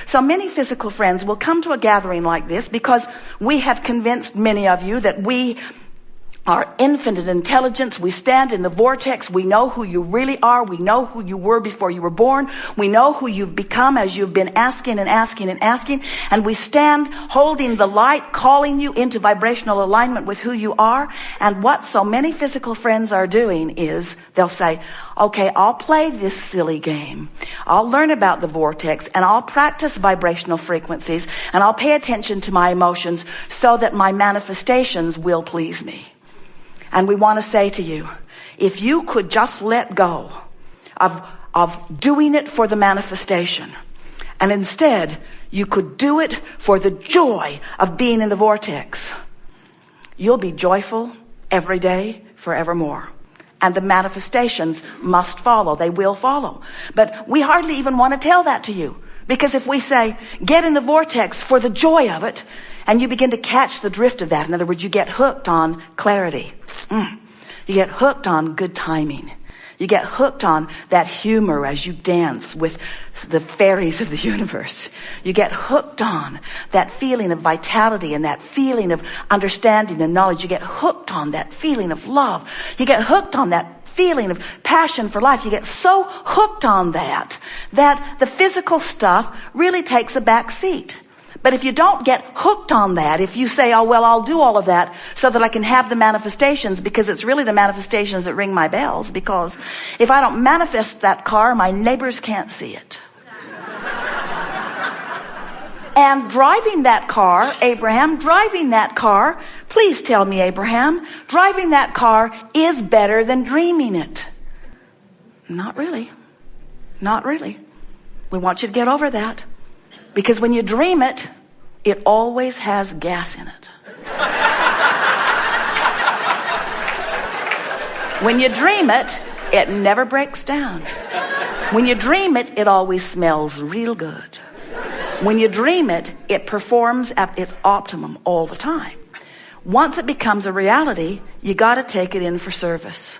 So many physical friends will come to a gathering like this because we have convinced many of you that we are infinite intelligence. We stand in the vortex. We know who you really are. We know who you were before you were born. We know who you've become as you've been asking and asking and asking. And we stand holding the light, calling you into vibrational alignment with who you are. And what so many physical friends are doing is they'll say, okay, I'll play this silly game. I'll learn about the vortex and I'll practice vibrational frequencies and I'll pay attention to my emotions so that my manifestations will please me. And we want to say to you, if you could just let go of doing it for the manifestation, and instead you could do it for the joy of being in the vortex, you'll be joyful every day forevermore. And the manifestations must follow. They will follow. But we hardly even want to tell that to you. Because if we say, get in the vortex for the joy of it, and you begin to catch the drift of that. In other words, you get hooked on clarity. You get hooked on good timing. You get hooked on that humor as you dance with the fairies of the universe. You get hooked on that feeling of vitality and that feeling of understanding and knowledge. You get hooked on that feeling of love. You get hooked on that feeling of passion for life. You get so hooked on that the physical stuff really takes a back seat. But if you don't get hooked on that, if you say, oh, well, I'll do all of that so that I can have the manifestations, because it's really the manifestations that ring my bells, because if I don't manifest that car, my neighbors can't see it. And driving that car, Abraham, please tell me, Abraham, driving that car is better than dreaming it. Not really. Not really. We want you to get over that. Because when you dream it, it always has gas in it. When you dream it, it never breaks down. When you dream it, it always smells real good. When you dream it, it performs at its optimum all the time. Once it becomes a reality, you got to take it in for service.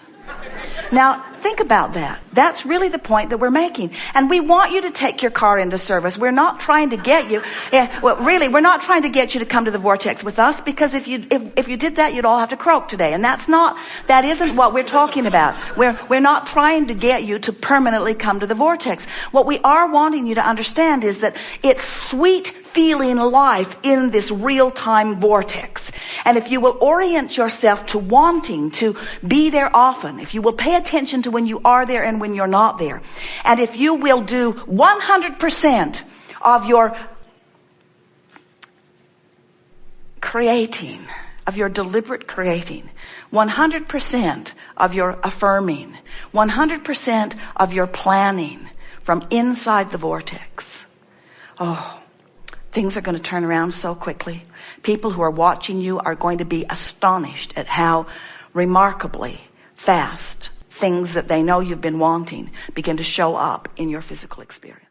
Now, think about that. That's really the point that we're making. And we want you to take your car into service. We're not trying to get you, we're not trying to get you to come to the vortex with us, because if you did that, you'd all have to croak today. And that isn't what we're talking about. We're not trying to get you to permanently come to the vortex. What we are wanting you to understand is that it's sweet feeling life in this real-time vortex. And if you will orient yourself to wanting to be there often, if you will pay attention to when you are there and when you're not there, and if you will do 100% of your creating, of your deliberate creating, 100% of your affirming, 100% of your planning from inside the vortex, things are going to turn around so quickly. People who are watching you are going to be astonished at how remarkably fast things that they know you've been wanting begin to show up in your physical experience.